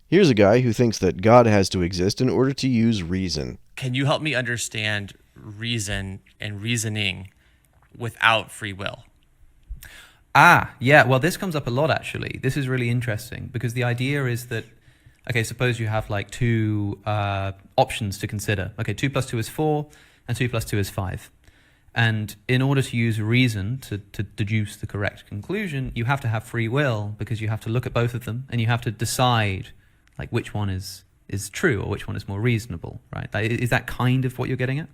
Here's a guy who thinks that God has to exist in order to use reason. Can you help me understand reason and reasoning without free will? Yeah. Well, this comes up a lot, actually. This is really interesting because the idea is that, okay, suppose you have like two options to consider. Okay, 2 plus 2 is 4 and 2 plus 2 is 5. And in order to use reason to deduce the correct conclusion, you have to have free will because you have to look at both of them and you have to decide like which one is true or which one is more reasonable, right? Is that kind of what you're getting at?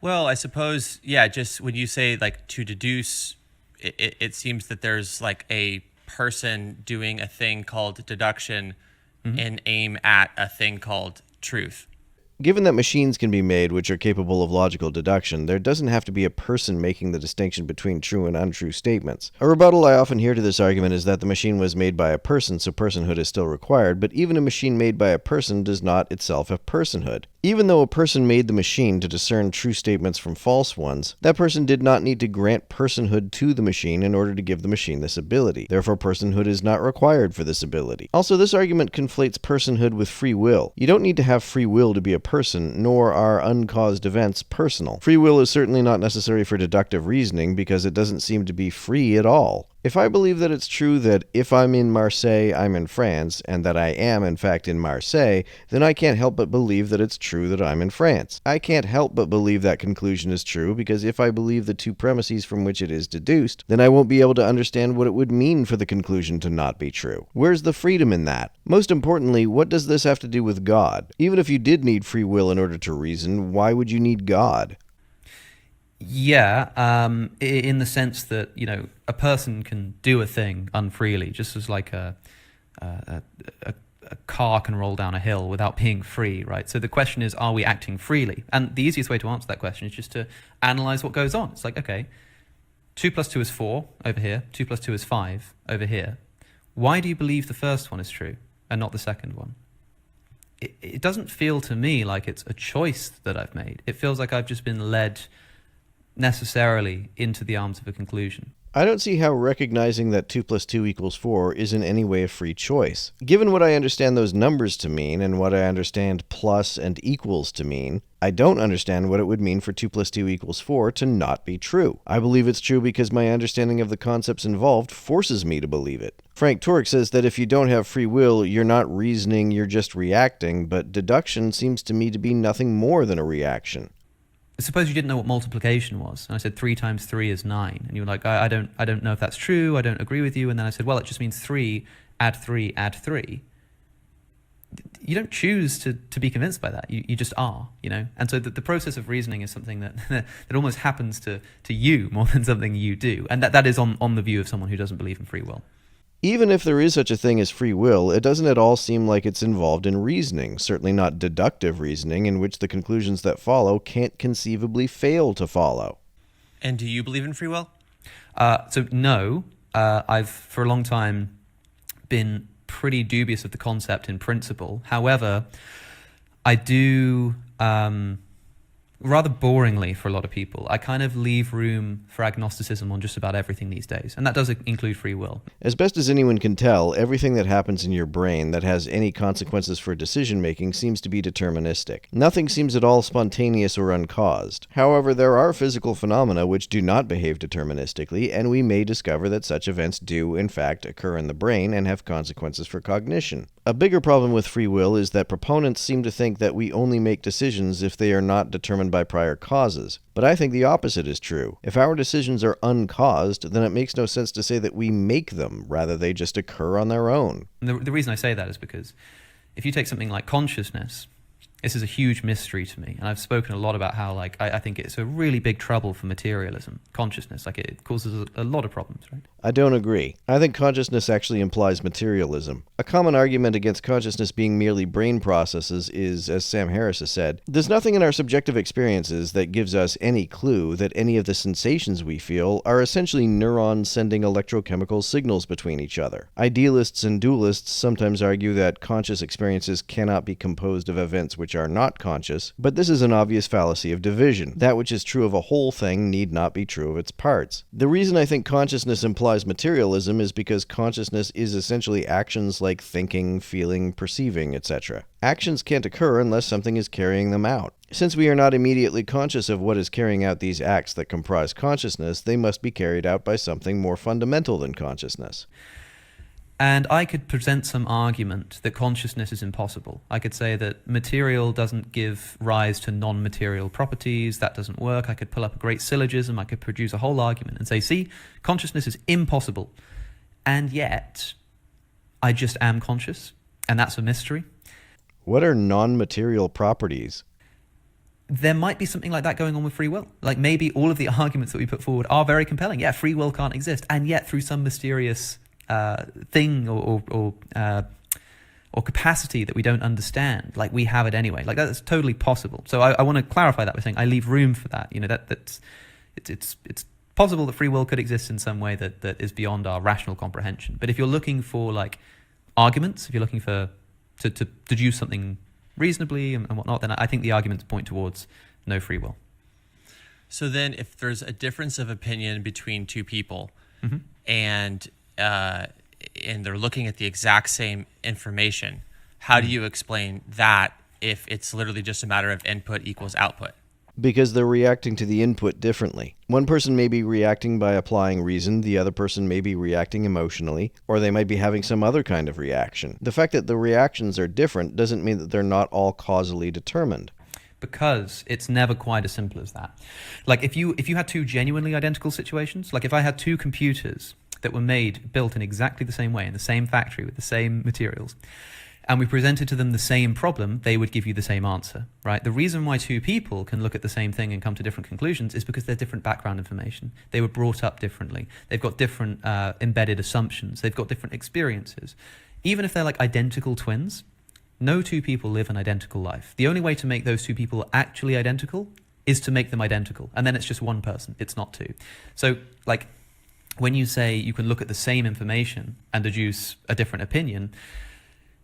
Well, I suppose, yeah, just when you say like to deduce, it seems that there's like a person doing a thing called deduction and aim at a thing called truth. Given that machines can be made which are capable of logical deduction, there doesn't have to be a person making the distinction between true and untrue statements. A rebuttal I often hear to this argument is that the machine was made by a person, so personhood is still required, but even a machine made by a person does not itself have personhood. Even though a person made the machine to discern true statements from false ones, that person did not need to grant personhood to the machine in order to give the machine this ability. Therefore, personhood is not required for this ability. Also, this argument conflates personhood with free will. You don't need to have free will to be a person, nor are uncaused events personal. Free will is certainly not necessary for deductive reasoning because it doesn't seem to be free at all. If I believe that it's true that if I'm in Marseille, I'm in France, and that I am in fact in Marseille, then I can't help but believe that it's true that I'm in France. I can't help but believe that conclusion is true because if I believe the two premises from which it is deduced, then I won't be able to understand what it would mean for the conclusion to not be true. Where's the freedom in that? Most importantly, what does this have to do with God? Even if you did need free will in order to reason, why would you need God? Yeah, in the sense that, a person can do a thing unfreely, just as like a car can roll down a hill without being free, right? So the question is, are we acting freely? And the easiest way to answer that question is just to analyze what goes on. It's like, okay, 2 plus 2 is 4 over here, 2 plus 2 is 5 over here. Why do you believe the first one is true and not the second one? It doesn't feel to me like it's a choice that I've made. It feels like I've just been led necessarily into the arms of a conclusion. I don't see how recognizing that 2 plus 2 equals 4 is in any way a free choice. Given what I understand those numbers to mean and what I understand plus and equals to mean, I don't understand what it would mean for 2 plus 2 equals 4 to not be true. I believe it's true because my understanding of the concepts involved forces me to believe it. Frank Turek says that if you don't have free will, you're not reasoning, you're just reacting, but deduction seems to me to be nothing more than a reaction. Suppose you didn't know what multiplication was, and I said 3 times 3 is 9, and you were like, I don't know if that's true, I don't agree with you, and then I said, well, it just means 3, add 3, add 3. You don't choose to be convinced by that, you just are, And so the process of reasoning is something that that almost happens to you more than something you do, and that is on the view of someone who doesn't believe in free will. Even if there is such a thing as free will, it doesn't at all seem like it's involved in reasoning, certainly not deductive reasoning, in which the conclusions that follow can't conceivably fail to follow. And do you believe in free will? So no, I've for a long time been pretty dubious of the concept in principle. However, I do, rather boringly for a lot of people, I kind of leave room for agnosticism on just about everything these days, and that does include free will. As best as anyone can tell, everything that happens in your brain that has any consequences for decision-making seems to be deterministic. Nothing seems at all spontaneous or uncaused. However, there are physical phenomena which do not behave deterministically, and we may discover that such events do, in fact, occur in the brain and have consequences for cognition. A bigger problem with free will is that proponents seem to think that we only make decisions if they are not determined by prior causes. But I think the opposite is true. If our decisions are uncaused, then it makes no sense to say that we make them, rather they just occur on their own. The reason I say that is because if you take something like consciousness, this is a huge mystery to me, and I've spoken a lot about how I think it's a really big trouble for materialism, consciousness. It causes a lot of problems, right? I don't agree. I think consciousness actually implies materialism. A common argument against consciousness being merely brain processes is, as Sam Harris has said, there's nothing in our subjective experiences that gives us any clue that any of the sensations we feel are essentially neurons sending electrochemical signals between each other. Idealists and dualists sometimes argue that conscious experiences cannot be composed of events which are not conscious, but this is an obvious fallacy of division. That which is true of a whole thing need not be true of its parts. The reason I think consciousness implies generalized materialism is because consciousness is essentially actions like thinking, feeling, perceiving, etc. Actions can't occur unless something is carrying them out. Since we are not immediately conscious of what is carrying out these acts that comprise consciousness, they must be carried out by something more fundamental than consciousness. And I could present some argument that consciousness is impossible. I could say that material doesn't give rise to non-material properties. That doesn't work. I could pull up a great syllogism. I could produce a whole argument and say, see, consciousness is impossible. And yet, I just am conscious, and that's a mystery. What are non-material properties? There might be something like that going on with free will. Like maybe all of the arguments that we put forward are very compelling. Yeah, free will can't exist. And yet, through some mysterious thing or capacity that we don't understand, like we have it anyway. Like that's totally possible. So I want to clarify that by saying I leave room for that. You know, it's possible that free will could exist in some way that is beyond our rational comprehension. But if you're looking for like arguments, if you're looking for to deduce something reasonably and whatnot, then I think the arguments point towards no free will. So then, if there's a difference of opinion between two people, and they're looking at the exact same information, how do you explain that if it's literally just a matter of input equals output? Because they're reacting to the input differently. One person may be reacting by applying reason, the other person may be reacting emotionally, or they might be having some other kind of reaction. The fact that the reactions are different doesn't mean that they're not all causally determined. Because it's never quite as simple as that. Like if you had two genuinely identical situations, like if I had two computers that were built in exactly the same way, in the same factory with the same materials, and we presented to them the same problem, they would give you the same answer, right? The reason why two people can look at the same thing and come to different conclusions is because they're different background information. They were brought up differently. They've got different embedded assumptions. They've got different experiences. Even if they're like identical twins, no two people live an identical life. The only way to make those two people actually identical is to make them identical. And then it's just one person. It's not two. So like when you say you can look at the same information and deduce a different opinion,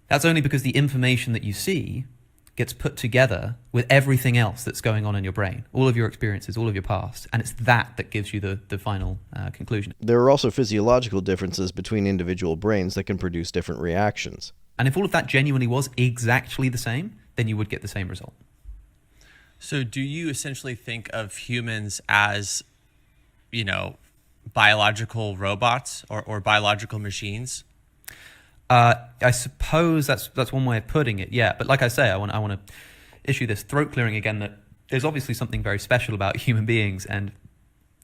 that's only because the information that you see gets put together with everything else that's going on in your brain, all of your experiences, all of your past, and it's that gives you the final conclusion. There are also physiological differences between individual brains that can produce different reactions. And if all of that genuinely was exactly the same, then you would get the same result. So do you essentially think of humans as, you know, biological robots or biological machines? I suppose that's one way of putting it, yeah. But like I say, I want to issue this throat clearing again that there's obviously something very special about human beings and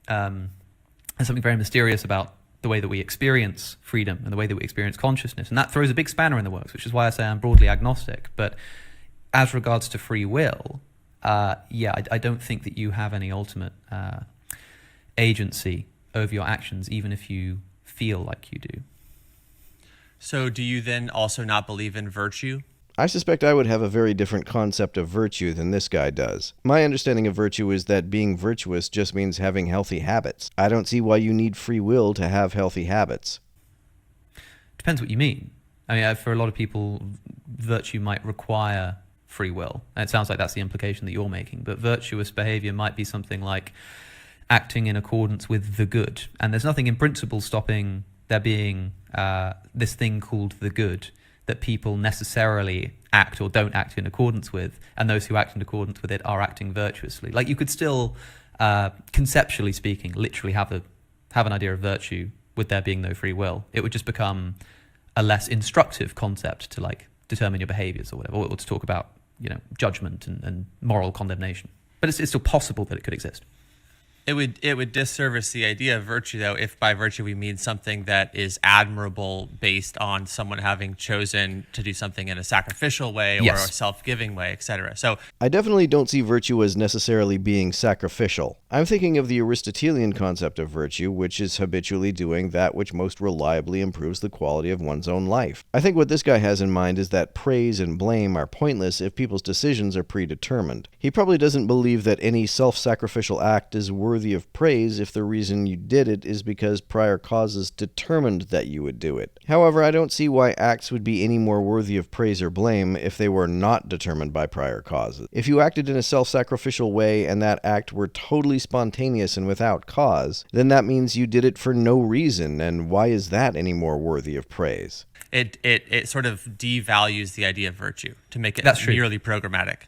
something very mysterious about the way that we experience freedom and the way that we experience consciousness. And that throws a big spanner in the works, which is why I say I'm broadly agnostic. But as regards to free will, I don't think that you have any ultimate agency over your actions, even if you feel like you do. So do you then also not believe in virtue? I suspect I would have a very different concept of virtue than this guy does. My understanding of virtue is that being virtuous just means having healthy habits. I don't see why you need free will to have healthy habits. Depends what you mean. I mean, for a lot of people, virtue might require free will. And it sounds like that's the implication that you're making. But virtuous behavior might be something like acting in accordance with the good. And there's nothing in principle stopping there being this thing called the good that people necessarily act or don't act in accordance with, and those who act in accordance with it are acting virtuously. Like you could still, conceptually speaking, literally have an idea of virtue with there being no free will. It would just become a less instructive concept to like determine your behaviors or whatever, or to talk about, you know, judgment and moral condemnation. But it's still possible that it could exist. It would disservice the idea of virtue, though, if by virtue we mean something that is admirable based on someone having chosen to do something in a sacrificial way or Yes. a self-giving way, etc. So I definitely don't see virtue as necessarily being sacrificial. I'm thinking of the Aristotelian concept of virtue, which is habitually doing that which most reliably improves the quality of one's own life. I think what this guy has in mind is that praise and blame are pointless if people's decisions are predetermined. He probably doesn't believe that any self-sacrificial act is worthy worthy of praise if the reason you did it is because prior causes determined that you would do it. However, I don't see why acts would be any more worthy of praise or blame if they were not determined by prior causes. If you acted in a self-sacrificial way and that act were totally spontaneous and without cause, then that means you did it for no reason, and why is that any more worthy of praise? It sort of devalues the idea of virtue to make it That's merely programmatic.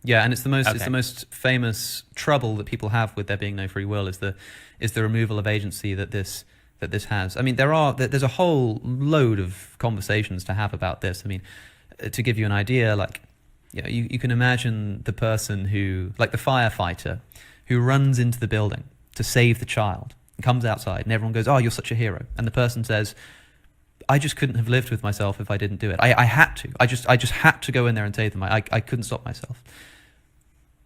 Yeah, and it's the Okay. most famous trouble that people have with there being no free will is the removal of agency that this has. I mean, there's a whole load of conversations to have about this. I mean, to give you an idea, like, you know, you can imagine the person who, like the firefighter, who runs into the building to save the child and comes outside, and everyone goes, "Oh, you're such a hero," and the person says, "I just couldn't have lived with myself if I didn't do it. I had to. I just had to go in there and save them. I couldn't stop myself."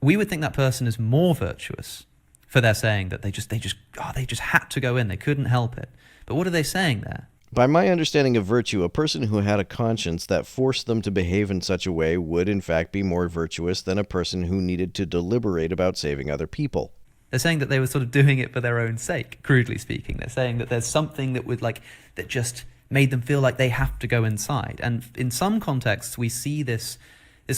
We would think that person is more virtuous for their saying that they just had to go in. They couldn't help it. But what are they saying there? By my understanding of virtue, a person who had a conscience that forced them to behave in such a way would in fact be more virtuous than a person who needed to deliberate about saving other people. They're saying that they were sort of doing it for their own sake, crudely speaking. They're saying that there's something that just made them feel like they have to go inside. And in some contexts, we see this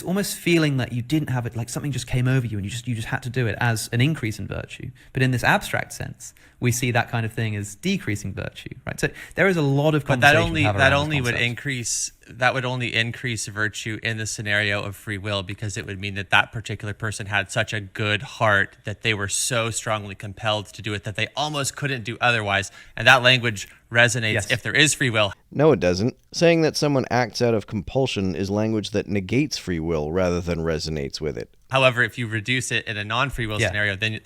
almost feeling that you didn't have it, like something just came over you and you just had to do it, as an increase in virtue. But in this abstract sense, we see that kind of thing as decreasing virtue, right? So there is a lot of But that conversation only to have that around only this would concept. increase virtue in the scenario of free will, because it would mean that that particular person had such a good heart that they were so strongly compelled to do it that they almost couldn't do otherwise. And that language resonates Yes. if there is free will. No, it doesn't. Saying that someone acts out of compulsion is language that negates free will rather than resonates with it. However, if you reduce it in a non-free will Yeah. scenario, then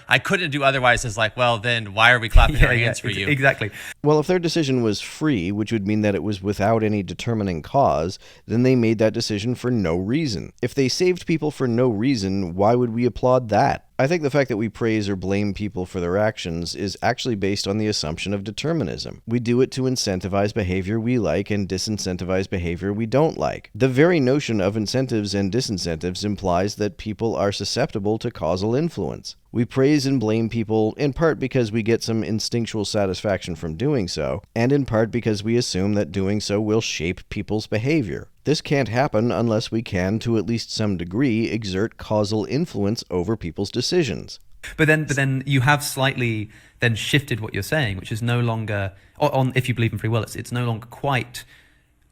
I couldn't do otherwise is like, well, then why are we clapping our hands for you? Exactly. Well, if their decision was free, which would mean that it was without any determining cause, then they made that decision for no reason. If they saved people for no reason, why would we applaud that? I think the fact that we praise or blame people for their actions is actually based on the assumption of determinism. We do it to incentivize behavior we like and disincentivize behavior we don't like. The very notion of incentives and disincentives implies that people are susceptible to causal influence. We praise and blame people in part because we get some instinctual satisfaction from doing so, and in part because we assume that doing so will shape people's behavior. This can't happen unless we can, to at least some degree, exert causal influence over people's decisions. But then you have slightly then shifted what you're saying, which is no longer, on if you believe in free will, it's no longer quite,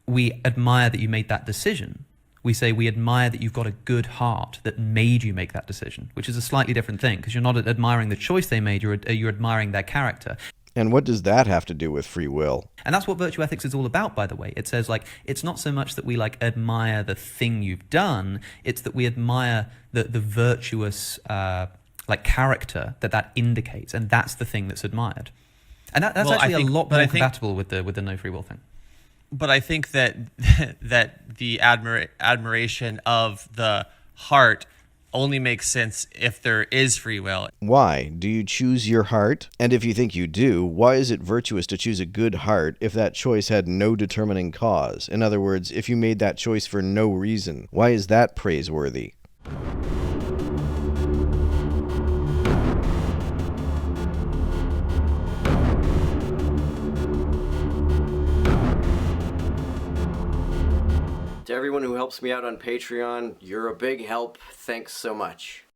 we admire that you made that decision. We say we admire that you've got a good heart that made you make that decision, which is a slightly different thing, because you're not admiring the choice they made, you're admiring their character. And what does that have to do with free will? And that's what virtue ethics is all about, by the way. It says, like, it's not so much that we admire the thing you've done, it's that we admire the virtuous character that indicates, and that's the thing that's admired. And that's Well, I actually think- a lot but more I think- compatible with the no free will thing. But I think that that the admiration of the heart only makes sense if there is free will. Why? Do you choose your heart? And if you think you do, why is it virtuous to choose a good heart if that choice had no determining cause? In other words, if you made that choice for no reason, why is that praiseworthy? To everyone who helps me out on Patreon, you're a big help. Thanks so much.